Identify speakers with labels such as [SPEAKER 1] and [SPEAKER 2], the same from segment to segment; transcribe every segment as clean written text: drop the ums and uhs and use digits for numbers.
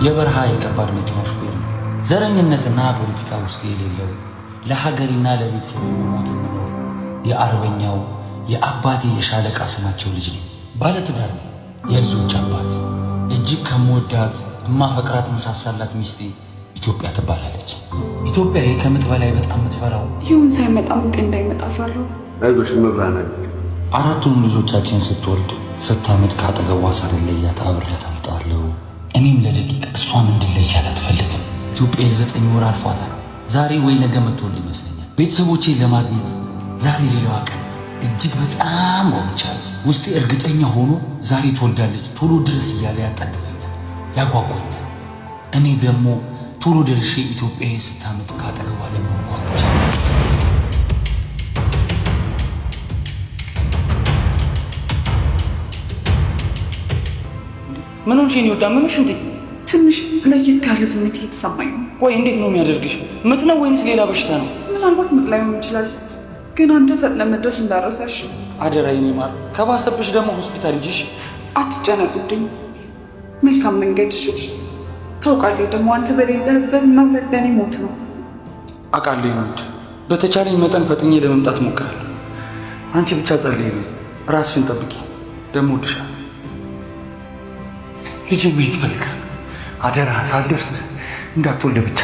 [SPEAKER 1] የበረሃ የከባድ መኪና ሹፌር ነው። ዘረኝነትና ፖለቲካ ውስጥ የሌለው ለሀገሪና ለቤተሰብ መሞት የምኖር የአርበኛው የአባቴ የሻለቃ ስማቸው ልጅ ነኝ። ባለትዳር ነኝ፣ የልጆች አባት። እጅግ ከምወዳት እማፈቅራት መሳሳላት ሚስቴ ኢትዮጵያ ትባላለች። ኢትዮጵያዬ ከምጥ በላይ በጣም የምትፈራው
[SPEAKER 2] ይሁን ሳይመጣ ምጤ እንዳይመጣ ፈራው።
[SPEAKER 3] አይዞሽ መብራና
[SPEAKER 1] አራቱን ልጆቻችን ስትወልድ ስታመጥ ካጠገቧ ሳልለያት አብሬያት አመጣለሁ። እኔም ለደቂቃ እሷም እንድለያት አትፈልግም። ኢትዮጵያ የ9 ወር አልፏታል። ዛሬ ወይ ነገ የምትወልድ ይመስለኛል። ቤተሰቦቼን ለማግኘት ዛሬ ሌላዋ ቀን እጅግ በጣም ጓጉቻለሁ። ውስጤ እርግጠኛ ሆኖ ዛሬ ትወልዳለች ቶሎ ድረስ እያለ ያጣድፈኛል፣ ያጓጓኛል። እኔ ደግሞ ቶሎ ደርሼ ኢትዮጵያዬ ስታመጥ ካጠገቧ ለመሆን ጓጉቻለሁ።
[SPEAKER 4] ምን ሆንሽ? እኔ ወዳ ምንሽ እንዴ?
[SPEAKER 2] ትንሽ ለየት ያለ ስሜት እየተሰማኝ ነው።
[SPEAKER 4] ቆይ እንዴት ነው የሚያደርግሽ? ምጥ ነው ወይንስ ሌላ በሽታ ነው?
[SPEAKER 2] ምናልባት ምጥ ላይሆን ይችላል፣ ግን አንተ ፈጥነ መድረስ እንዳረሳሽ
[SPEAKER 4] አደራ የኔ ማር። ከባሰብሽ ደግሞ ሆስፒታል ሂጂሽ።
[SPEAKER 2] አትጨነቁብኝ። መልካም መንገድ። እሺ ታውቃለህ፣ ደግሞ አንተ በሌለህበት መውለድ ለእኔ ሞት ነው።
[SPEAKER 4] አውቃለሁ ይሁድ። በተቻለኝ መጠን ፈጥኜ ለመምጣት ሞክራለሁ። አንቺ ብቻ ጸልይልኝ፣ ራስሽን ጠብቂ። ደግሞ እወድሻለሁ። ልጄ መሄድ እፈልጋለሁ። አደራ ሳልደርስ እንዳትወልድ ብቻ።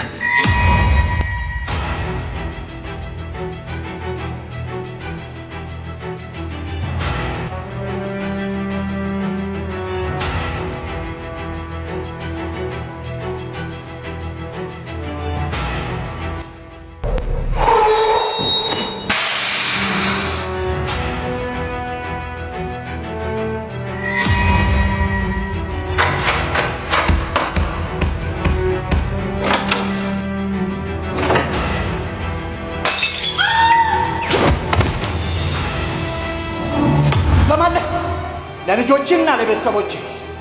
[SPEAKER 5] ለልጆችና ለቤተሰቦች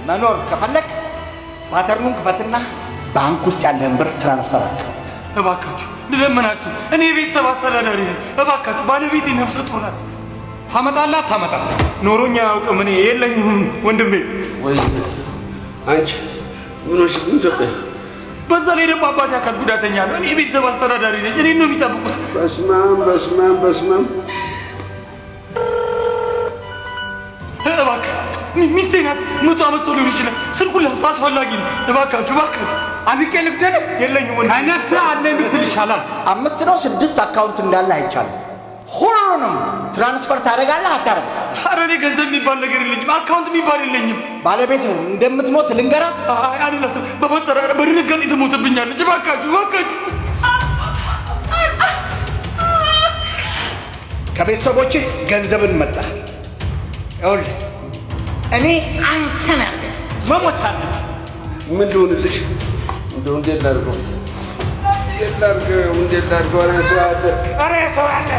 [SPEAKER 5] መኖር ከፈለግ ፓተርኑን ክፈትና ባንክ ውስጥ ያለህን ብር ትራንስፈር አድርግ።
[SPEAKER 4] እባካችሁ ልለምናችሁ፣ እኔ የቤተሰብ አስተዳዳሪ ነኝ። እባካችሁ ባለቤቴ ነፍሰ ጡር ናት።
[SPEAKER 6] ታመጣላት ታመጣላት። ኖሮኛ አያውቅም። እኔ የለኝም ወንድሜ።
[SPEAKER 3] ወይ አንቺ ምን ሆነሽ? ኢትዮጵያ
[SPEAKER 4] በዛ ላይ ደግሞ አባቴ አካል ጉዳተኛ ነው። እኔ የቤተሰብ አስተዳዳሪ ነኝ። እኔ ነው የሚጠብቁት።
[SPEAKER 3] በስማም
[SPEAKER 4] እባክህ ሚስቴ ናት። ምጧ መጥቶ ሊሆን ይችላል። ስልኩን ለእሱ አስፈላጊ ነው። እባካችሁ
[SPEAKER 6] አንቄ ልግደል። የለኝም ወንድሜ። አይነሳ አለ እንድትል ይሻላል።
[SPEAKER 5] 5 ነው 6 አካውንት እንዳለ አይቻልም። ሁሉንም ትራንስፈር ታደርጋለህ አታደርግም?
[SPEAKER 4] ኧረ እኔ ገንዘብ የሚባል ነገር የለኝም። አካውንት የሚባል የለኝም።
[SPEAKER 5] ባለቤትህ እንደምትሞት ልንገራት?
[SPEAKER 4] አይደላትም። በፈጠረ በድንጋጤ ትሞትብኛለች። እባካችሁ
[SPEAKER 5] ከቤተሰቦችህ ገንዘብን መጣ። ይኸውልህ እኔ አንተን ያለ መሞት አለ።
[SPEAKER 3] ምን ልሆንልሽ? እንደው እንዴት ላድርገው?
[SPEAKER 5] ኧረ ሰው አለ።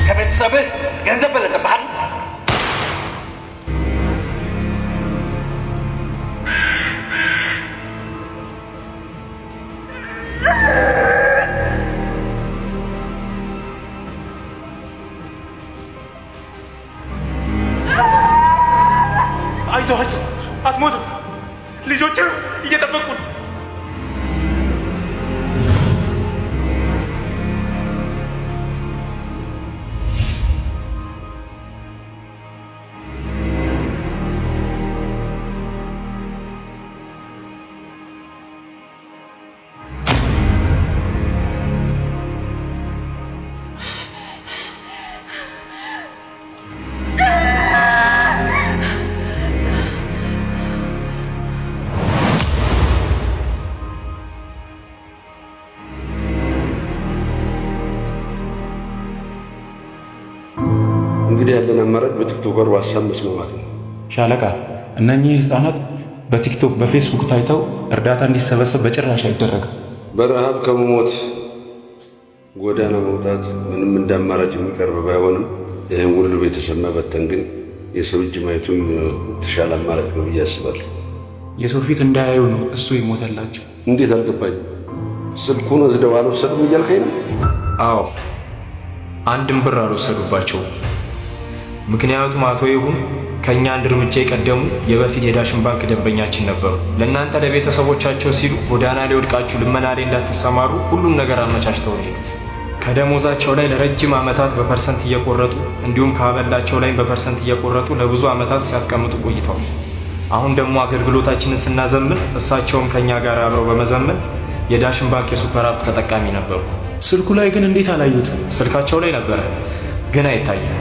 [SPEAKER 5] ከቤተሰብህ ገንዘብ በለጠብሃል።
[SPEAKER 6] አይዞህ አትሞትም። ልጆችህ እየጠበቁ ነው።
[SPEAKER 3] እንግዲህ ያለን አማራጭ በቲክቶከር ዋትሳፕ መስማማት ነው።
[SPEAKER 6] ሻለቃ፣ እነኚህ ህፃናት በቲክቶክ በፌስቡክ ታይተው እርዳታ እንዲሰበሰብ በጭራሽ አይደረግም።
[SPEAKER 3] በረሃብ ከመሞት ጎዳና መውጣት ምንም እንደ አማራጭ የሚቀርብ ባይሆንም ይህን ሁሉ ቤተሰብ መበተን ግን የሰው እጅ ማየቱን የተሻለ አማራጭ ነው ብዬ አስባለሁ።
[SPEAKER 6] የሰው ፊት እንዳያዩ ነው እሱ ይሞተላቸው።
[SPEAKER 3] እንዴት አልገባኝ? ስልኩን ወስደው አልወሰዱም እያልከኝ ነው?
[SPEAKER 6] አዎ፣ አንድም ብር አልወሰዱባቸውም። ምክንያቱም አቶ ይሁን ከእኛ አንድ እርምጃ የቀደሙ የበፊት የዳሽን ባንክ ደንበኛችን ነበሩ። ለእናንተ ለቤተሰቦቻቸው ሲሉ ጎዳና ላይ ወድቃችሁ ልመና ላይ እንዳትሰማሩ ሁሉን ነገር አመቻችተው ሄዱት። ከደሞዛቸው ላይ ለረጅም ዓመታት በፐርሰንት እየቆረጡ እንዲሁም ከአበላቸው ላይ በፐርሰንት እየቆረጡ ለብዙ ዓመታት ሲያስቀምጡ ቆይተዋል። አሁን ደግሞ አገልግሎታችንን ስናዘምን እሳቸውም ከእኛ ጋር አብረው በመዘመን የዳሽን ባንክ የሱፐር አፕ ተጠቃሚ ነበሩ። ስልኩ ላይ ግን እንዴት አላዩትም? ስልካቸው ላይ ነበረ ግን አይታይም።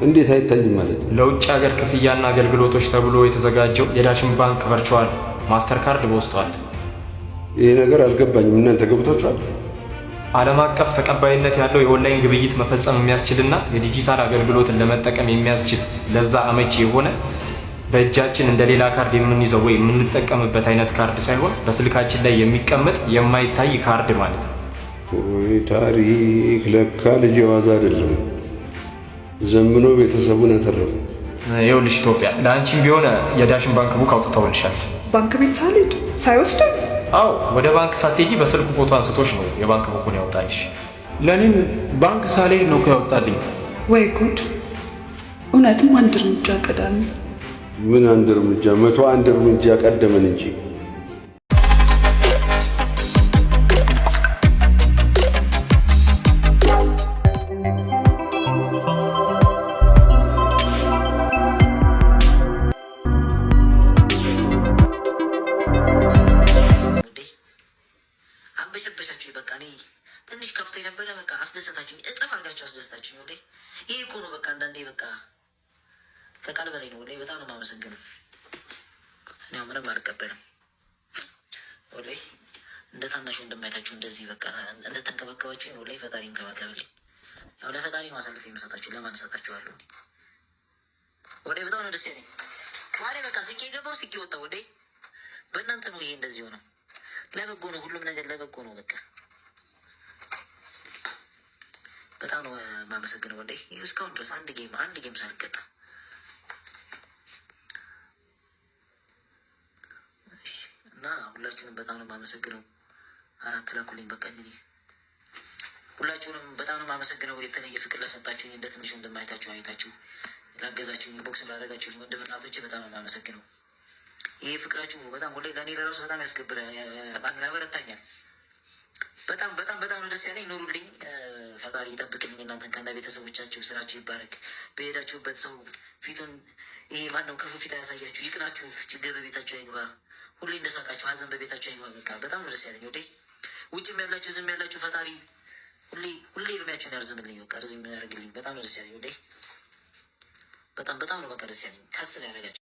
[SPEAKER 3] እንዴት አይታይም ማለት?
[SPEAKER 6] ለውጭ ሀገር ክፍያና አገልግሎቶች ተብሎ የተዘጋጀው የዳሽን ባንክ ቨርቹዋል ማስተር ካርድ በውስጧል።
[SPEAKER 3] ይሄ ነገር አልገባኝም። እናንተ ገብታችኋል?
[SPEAKER 6] ዓለም አቀፍ ተቀባይነት ያለው የኦንላይን ግብይት መፈጸም የሚያስችልና የዲጂታል አገልግሎትን ለመጠቀም የሚያስችል ለዛ አመቺ የሆነ በእጃችን እንደ ሌላ ካርድ የምንይዘው ወይ የምንጠቀምበት አይነት ካርድ ሳይሆን በስልካችን ላይ የሚቀመጥ የማይታይ ካርድ ማለት ነው።
[SPEAKER 3] ወይ ታሪክ! ለካ ልጅ የዋዛ አይደለም። ዘምኖ ቤተሰቡን ያተረፉ።
[SPEAKER 6] ይኸውልሽ ኢትዮጵያ፣ ለአንቺም ቢሆን የዳሽን ባንክ ቡክ አውጥተውልሻል።
[SPEAKER 2] ባንክ ቤት ሳልሄድ ሳይወስደኝ?
[SPEAKER 6] አዎ፣ ወደ ባንክ ሳትሄጂ በስልኩ ፎቶ አንስቶች ነው የባንክ ቡኩን ያወጣልሽ።
[SPEAKER 4] ለእኔም ባንክ ሳልሄድ ነው ያወጣልኝ።
[SPEAKER 2] ወይ ጉድ! እውነትም አንድ እርምጃ ቀዳሚ።
[SPEAKER 3] ምን አንድ እርምጃ? 101 እርምጃ ቀደመን እንጂ።
[SPEAKER 1] አንበሸበሻችሁ። በቃ እኔ ትንሽ ከፍቶኝ ነበረ። በቃ አስደሰታችሁኝ፣ እጥፍ አድርጋችሁ አስደሰታችሁኝ። ወዴ ይሄ እኮ ነው በቃ አንዳንዴ በቃ ከቃል በላይ ነው። ወዴ በጣም ነው የማመሰግነው። እኔ ምንም አልቀበልም። ወዴ እንደ ታናሽ ወንድማይታችሁ እንደዚህ በቃ እንደተንከባከባችሁኝ ወዴ ፈጣሪ እንከባከብልኝ። ያው ለፈጣሪ ነው አሳልፌ የምሰጣችሁ። ለማን እሰጣችኋለሁ? ወዴ በጣም ነው ደስ ያለኝ ዛሬ። በቃ ስቄ የገባው ስቄ ወጣው። ወዴ በእናንተ ነው ይሄ እንደዚህ ሆነው። ለበጎ ነው፣ ሁሉም ነገር ለበጎ ነው። በቃ በጣም ነው የማመሰግነው። ወንዴ እስካሁን ድረስ አንድ ጌም ሳልቀጣ። እሺ፣ እና ሁላችሁንም በጣም ነው የማመሰግነው። 4 ላኩልኝ። በቃ እንግዲህ ሁላችሁንም በጣም ነው የማመሰግነው። የተለየ ፍቅር ለሰጣችሁኝ፣ እንደ ትንሽ እንደማይታችሁ አይታችሁ ላገዛችሁኝ፣ ቦክስ ላደረጋችሁኝ ወንድም እናቶቼ በጣም ነው የማመሰግነው። ይሄ ፍቅራችሁ በጣም ሁሌ ለእኔ ለራሱ በጣም ያበረታኛል። በጣም በጣም በጣም ነው ደስ ያለኝ። ኑሩልኝ፣ ፈጣሪ ይጠብቅልኝ እናንተን ከነ ቤተሰቦቻችሁ። ስራችሁ ይባረክ። በሄዳችሁበት ሰው ፊቱን ይሄ ማነው ክፉ ፊት አያሳያችሁ፣ ይቅናችሁ። ችግር በቤታችሁ አይግባ። ሁሌ እንደሳቃችሁ ሀዘን በቤታችሁ አይግባ። በቃ በጣም ነው ደስ ያለኝ። ወዴ ውጭም ያላችሁ ዝም ያላችሁ ፈጣሪ ሁሌ እድሜያችሁን ያርዝምልኝ። በቃ ርዝም ያደርግልኝ። በጣም ነው ደስ ያለኝ። ወዴ በጣም በጣም ነው በቃ ደስ ያለኝ። ከስር ያደረጋችሁ